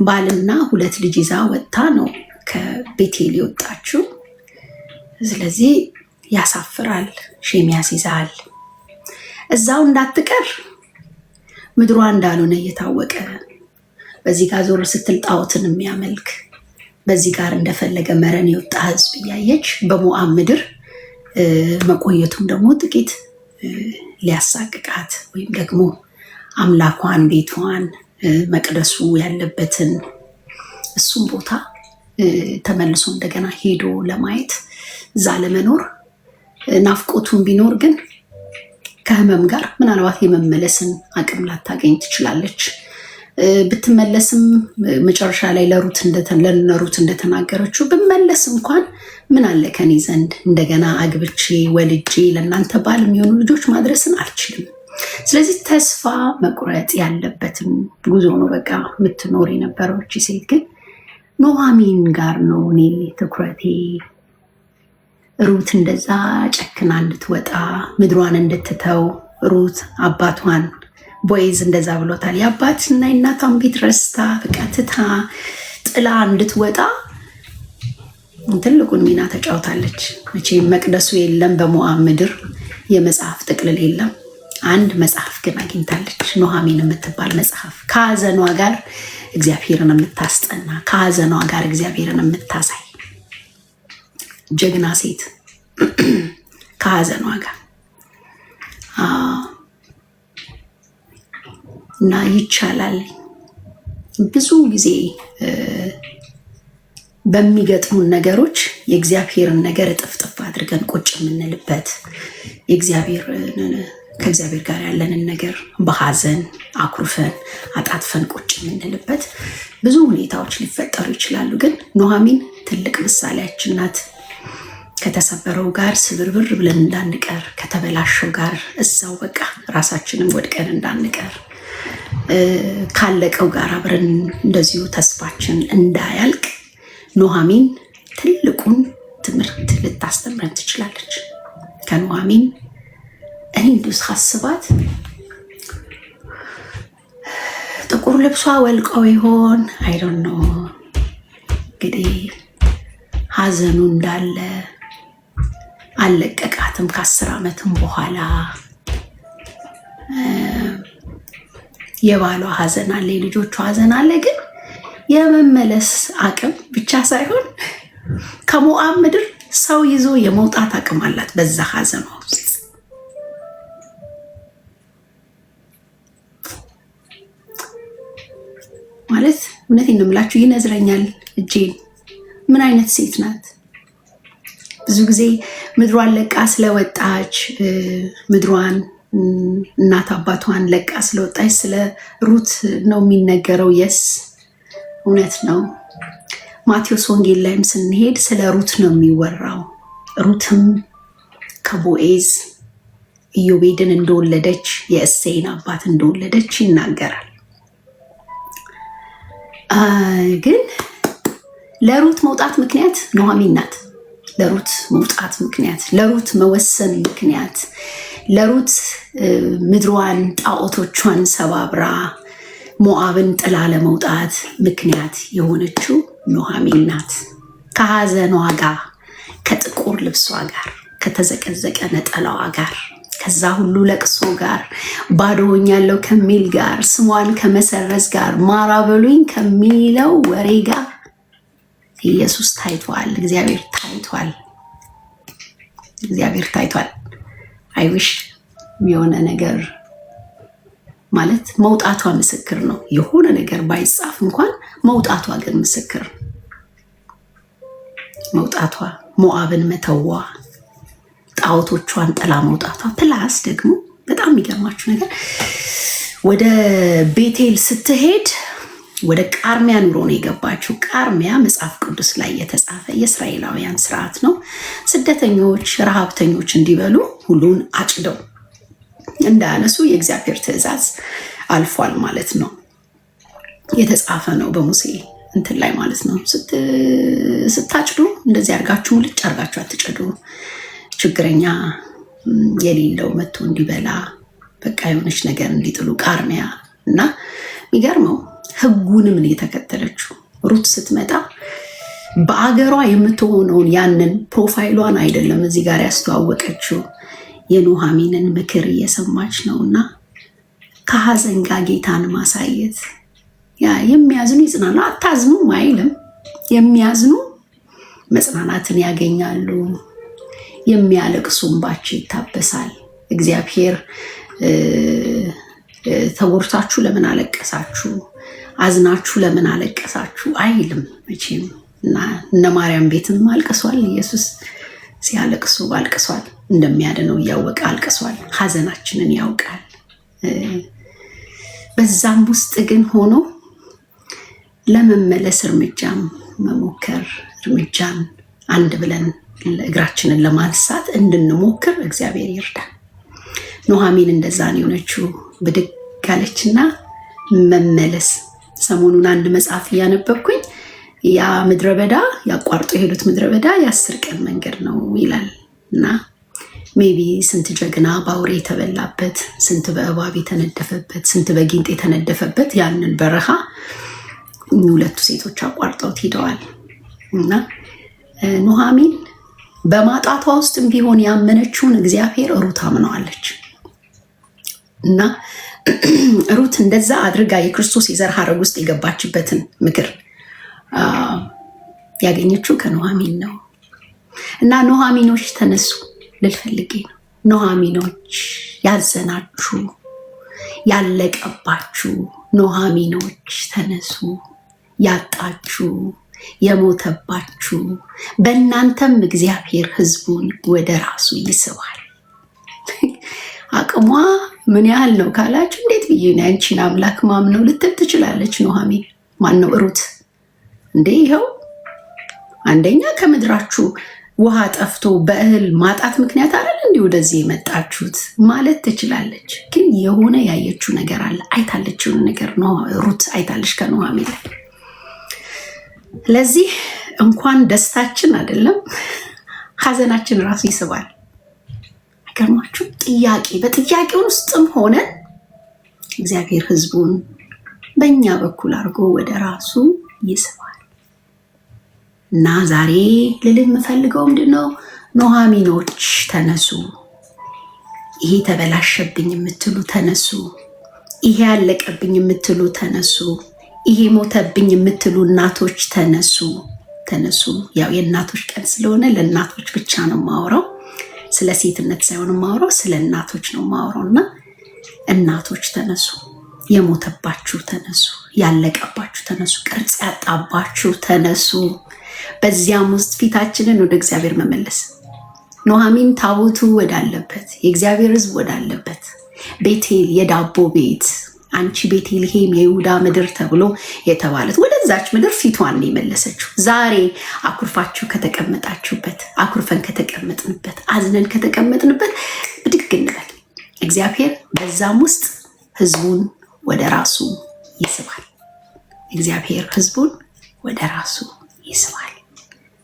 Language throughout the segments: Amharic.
ባልና 2 ልጅ ይዛ ወጥታ ነው ከቤቴል የወጣችው። ስለዚህ ያሳፍራል፣ ሼም ያስይዛል። እዛው እንዳትቀር ምድሯ እንዳልሆነ እየታወቀ በዚህ ጋር ዞር ስትል ጣዖትን የሚያመልክ በዚህ ጋር እንደፈለገ መረን የወጣ ህዝብ እያየች በሞዓብ ምድር መቆየቱም ደግሞ ጥቂት ሊያሳቅቃት ወይም ደግሞ አምላኳን፣ ቤቷን፣ መቅደሱ ያለበትን እሱም ቦታ ተመልሶ እንደገና ሄዶ ለማየት እዛ ለመኖር ናፍቆቱን ቢኖር ግን ከህመም ጋር ምናልባት የመመለስን አቅም ላታገኝ ትችላለች። ብትመለስም መጨረሻ ላይ ለሩት እንደተናገረችው ብመለስ እንኳን ምን አለ ከኔ ዘንድ እንደገና አግብቼ ወልጄ ለእናንተ ባል የሚሆኑ ልጆች ማድረስን አልችልም። ስለዚህ ተስፋ መቁረጥ ያለበትን ጉዞ ነው በቃ የምትኖር የነበረው እቺ ሴት። ግን ኑኃሚን ጋር ነው እኔ ትኩረቴ። ሩት እንደዛ ጨክና እንድትወጣ ምድሯን እንድትተው ሩት አባቷን ቦዔዝ እንደዛ ብሎታል። የአባትና የእናቷን ቤት ረስታ በቃ ትታ ጥላ እንድትወጣ ትልቁን ሚና ተጫውታለች። መቼም መቅደሱ የለም በሞዓብ ምድር፣ የመጽሐፍ ጥቅልል የለም። አንድ መጽሐፍ ግን አግኝታለች፣ ኑኃሚን የምትባል መጽሐፍ። ከሀዘኗ ጋር እግዚአብሔርን የምታስጠና፣ ከሀዘኗ ጋር እግዚአብሔርን የምታሳይ ጀግና ሴት ከሀዘኗ ጋር እና ይቻላል። ብዙ ጊዜ በሚገጥሙን ነገሮች የእግዚአብሔርን ነገር እጥፍጥፍ አድርገን ቁጭ የምንልበት ከእግዚአብሔር ጋር ያለንን ነገር በሀዘን አኩርፈን አጣጥፈን ቁጭ የምንልበት ብዙ ሁኔታዎች ሊፈጠሩ ይችላሉ። ግን ኑኃሚን ትልቅ ምሳሌያችን ናት። ከተሰበረው ጋር ስብርብር ብለን እንዳንቀር፣ ከተበላሸው ጋር እዛው በቃ ራሳችንን ወድቀን እንዳንቀር፣ ካለቀው ጋር አብረን እንደዚሁ ተስፋችን እንዳያልቅ ኑኃሚን ትልቁን ትምህርት ልታስተምረን ትችላለች። ከኑኃሚን እኔ እንዲሁ ሳስባት ጥቁር ልብሷ ወልቀው ይሆን አይዶን ነው እንግዲህ ሀዘኑ እንዳለ አለቀቃትም። ከ10 ዓመትም በኋላ የባሏ ሀዘን አለ፣ የልጆቿ ሀዘን አለ። ግን የመመለስ አቅም ብቻ ሳይሆን ከሞዓብ ምድር ሰው ይዞ የመውጣት አቅም አላት በዛ ሀዘኗ ውስጥ። ማለት እውነቴን ነው የምላችሁ፣ ይነዝረኛል እጄን። ምን አይነት ሴት ናት? ብዙ ጊዜ ምድሯን ለቃ ስለወጣች ምድሯን እናት አባቷን ለቃ ስለወጣች ስለ ሩት ነው የሚነገረው። የስ እውነት ነው። ማቴዎስ ወንጌል ላይም ስንሄድ ስለ ሩት ነው የሚወራው። ሩትም ከቦዔዝ ኢዮቤድን እንደወለደች የእሴይን አባት እንደወለደች ይናገራል። ግን ለሩት መውጣት ምክንያት ኑኃሚን ናት። ለሩት መውጣት ምክንያት፣ ለሩት መወሰን ምክንያት፣ ለሩት ምድሯን ጣዖቶቿን ሰባብራ ሞዓብን ጥላ ለመውጣት ምክንያት የሆነችው ኑኃሚን ናት። ከሀዘኗ ጋር፣ ከጥቁር ልብሷ ጋር፣ ከተዘቀዘቀ ነጠላዋ ጋር፣ ከዛ ሁሉ ለቅሶ ጋር፣ ባዶ ሆኛለሁ ከሚል ጋር፣ ስሟን ከመሰረዝ ጋር፣ ማራ በሉኝ ከሚለው ወሬ ጋር ኢየሱስ ታይቷል። እግዚአብሔር ታይቷል። እግዚአብሔር ታይቷል። አይዊሽ የሆነ ነገር ማለት መውጣቷ ምስክር ነው። የሆነ ነገር ባይጻፍ እንኳን መውጣቷ ግን ምስክር ነው። መውጣቷ፣ ሞዓብን መተዋ፣ ጣዖቶቿን ጥላ መውጣቷ፣ ፕላስ ደግሞ በጣም የሚገርማችሁ ነገር ወደ ቤቴል ስትሄድ ወደ ቃርሚያ ኑሮ ነው የገባችው። ቃርሚያ መጽሐፍ ቅዱስ ላይ የተጻፈ የእስራኤላውያን ስርዓት ነው። ስደተኞች፣ ረሃብተኞች እንዲበሉ ሁሉን አጭደው እንዳያነሱ የእግዚአብሔር ትእዛዝ አልፏል ማለት ነው። የተጻፈ ነው በሙሴ እንትን ላይ ማለት ነው። ስታጭዱ እንደዚህ አርጋችሁ ሙልጭ አርጋችሁ አትጭዱ። ችግረኛ የሌለው መጥቶ እንዲበላ በቃ የሆነች ነገር እንዲጥሉ ቃርሚያ እና የሚገርመው ህጉንም ነው የተከተለችው። ሩት ስትመጣ በአገሯ የምትሆነውን ያንን ፕሮፋይሏን አይደለም እዚህ ጋር ያስተዋወቀችው፣ የኑሃሚንን ምክር እየሰማች ነው። እና ከሀዘን ጋር ጌታን ማሳየት፣ ያ የሚያዝኑ ይጽናሉ፣ አታዝኑም አይልም። የሚያዝኑ መጽናናትን ያገኛሉ፣ የሚያለቅሱ እንባቸው ይታበሳል። እግዚአብሔር ተጎድታችሁ ለምን አለቀሳችሁ፣ አዝናችሁ ለምን አለቀሳችሁ አይልም መቼም። እና እነ ማርያም ቤትም አልቅሷል። ኢየሱስ ሲያለቅሱ አልቅሷል። እንደሚያድነው እያወቀ አልቅሷል። ሀዘናችንን ያውቃል። በዛም ውስጥ ግን ሆኖ ለመመለስ እርምጃም መሞከር፣ እርምጃን አንድ ብለን እግራችንን ለማንሳት እንድንሞክር እግዚአብሔር ይርዳል። ኑሃሚን እንደዛ ነው የሆነችው። ብድግ አለችና መመለስ። ሰሞኑን አንድ መጽሐፍ እያነበብኩኝ ያ ምድረ በዳ ያቋርጦ የሄዱት ምድረ በዳ የ10 ቀን መንገድ ነው ይላል። እና ሜቢ ስንት ጀግና በአውሬ የተበላበት፣ ስንት በእባብ የተነደፈበት፣ ስንት በጊንጥ የተነደፈበት ያንን በረሃ ሁለቱ ሴቶች አቋርጠውት ሄደዋል። እና ኑሃሚን በማጣቷ ውስጥም ቢሆን ያመነችውን እግዚአብሔር ሩት አምነዋለች። እና ሩት እንደዛ አድርጋ የክርስቶስ የዘር ሐረግ ውስጥ የገባችበትን ምክር ያገኘችው ከኑሃሚን ነው። እና ኑሃሚኖች ተነሱ ልልፈልጌ ነው። ኑሃሚኖች ያዘናችሁ፣ ያለቀባችሁ ኑሃሚኖች ተነሱ። ያጣችሁ፣ የሞተባችሁ፣ በእናንተም እግዚአብሔር ሕዝቡን ወደ ራሱ ይስባል። አቅሟ ምን ያህል ነው ካላችሁ፣ እንዴት ብዬ ነው ያንቺን አምላክ ማምነው ልትል ትችላለች ኑሃሚን። ማነው ሩት እንዴ? ይኸው አንደኛ ከምድራችሁ ውሃ ጠፍቶ በእህል ማጣት ምክንያት አይደል እንዲህ ወደዚህ የመጣችሁት ማለት ትችላለች። ግን የሆነ ያየችው ነገር አለ፣ አይታለችውን ነገር ነው ሩት አይታለች ከኑሃሚን ላይ። ለዚህ እንኳን ደስታችን አይደለም ሀዘናችን ራሱ ይስባል። አይገርማችሁ? ጥያቄ በጥያቄውን ውስጥም ሆነን እግዚአብሔር ሕዝቡን በእኛ በኩል አድርጎ ወደ ራሱ ይስባል። እና ዛሬ ልልህ የምፈልገው ምንድነው? ኑሃሚኖች ተነሱ። ይሄ ተበላሸብኝ የምትሉ ተነሱ። ይሄ ያለቀብኝ የምትሉ ተነሱ። ይሄ ሞተብኝ የምትሉ እናቶች ተነሱ፣ ተነሱ። ያው የእናቶች ቀን ስለሆነ ለእናቶች ብቻ ነው የማወራው። ስለ ሴትነት ሳይሆን የማወራው ስለ እናቶች ነው የማወራው። እና እናቶች ተነሱ። የሞተባችሁ ተነሱ፣ ያለቀባችሁ ተነሱ፣ ቅርጽ ያጣባችሁ ተነሱ። በዚያም ውስጥ ፊታችንን ወደ እግዚአብሔር መመለስ። ኑሃሚን ታቦቱ ወዳለበት፣ የእግዚአብሔር ሕዝብ ወዳለበት ቤቴል የዳቦ ቤት፣ አንቺ ቤተልሔም የይሁዳ ምድር ተብሎ የተባለት ወደዛች ምድር ፊቷን የመለሰችው። ዛሬ አኩርፋችሁ ከተቀመጣችሁበት፣ አኩርፈን ከተቀመጥንበት፣ አዝነን ከተቀመጥንበት ብድግ እንበል። እግዚአብሔር በዛም ውስጥ ሕዝቡን ወደ ራሱ ይስባል። እግዚአብሔር ሕዝቡን ወደ ራሱ ይስባል።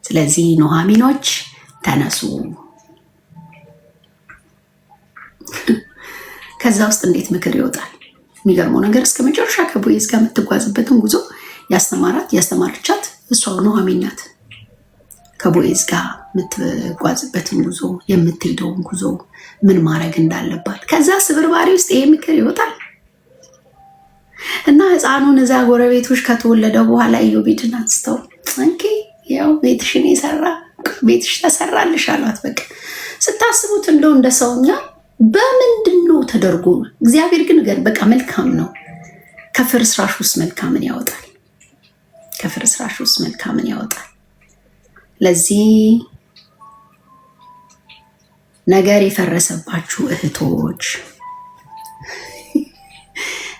ስለዚህ ኑሃሚኖች ተነሱ። ከዛ ውስጥ እንዴት ምክር ይወጣል? የሚገርመው ነገር እስከ መጨረሻ ከቦዔዝ ጋር የምትጓዝበትን ጉዞ ያስተማረቻት እሷ ኑሃሚን ናት። ከቦዔዝ ጋር የምትጓዝበትን ጉዞ፣ የምትሄደውን ጉዞ ምን ማድረግ እንዳለባት ከዛ ስብርባሪ ውስጥ ይሄ ምክር ይወጣል። እና ሕፃኑን እዛ ጎረቤቶች ከተወለደ በኋላ ኢዮቤድን አንስተው እንኪ ያው ቤትሽን የሰራ ቤትሽ ተሰራልሽ አሏት። በቃ ስታስቡት እንደው እንደ ሰውኛ በምንድን ነው ተደርጎ? እግዚአብሔር ግን በቃ መልካም ነው። ከፍርስራሽ ውስጥ መልካምን ያወጣል። ከፍርስራሽ ውስጥ መልካምን ያወጣል። ለዚህ ነገር የፈረሰባችሁ እህቶች፣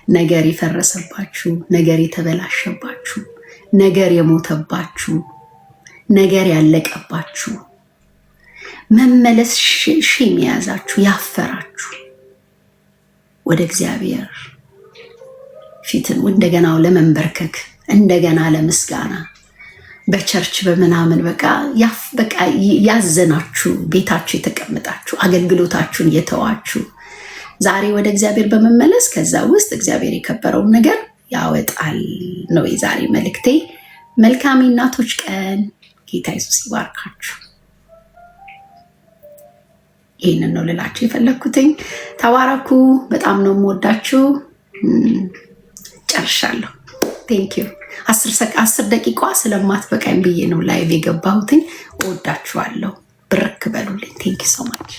ነገር የፈረሰባችሁ፣ ነገር የተበላሸባችሁ፣ ነገር የሞተባችሁ፣ ነገር ያለቀባችሁ፣ መመለስ ሺም የያዛችሁ፣ ያፈራችሁ ወደ እግዚአብሔር ፊትን እንደገና ለመንበርከክ እንደገና ለምስጋና በቸርች በምናምን በቃ ያዘናችሁ፣ ቤታችሁ የተቀመጣችሁ፣ አገልግሎታችሁን የተዋችሁ ዛሬ ወደ እግዚአብሔር በመመለስ ከዛ ውስጥ እግዚአብሔር የከበረውን ነገር ያወጣል ነው የዛሬ መልእክቴ። መልካም እናቶች ቀን። ጌታ ኢየሱስ ይባርካችሁ። ይህንን ነው ልላችሁ የፈለግኩትኝ። ተባረኩ። በጣም ነው የምወዳችሁ። ጨርሻለሁ። ቴንኪዩ። 10 ደቂቃ ስለማትበቃኝ ብዬ ነው ላይቭ የገባሁትኝ። እወዳችኋለሁ። ብርክ በሉልኝ። ቴንኪዩ ሶ ማች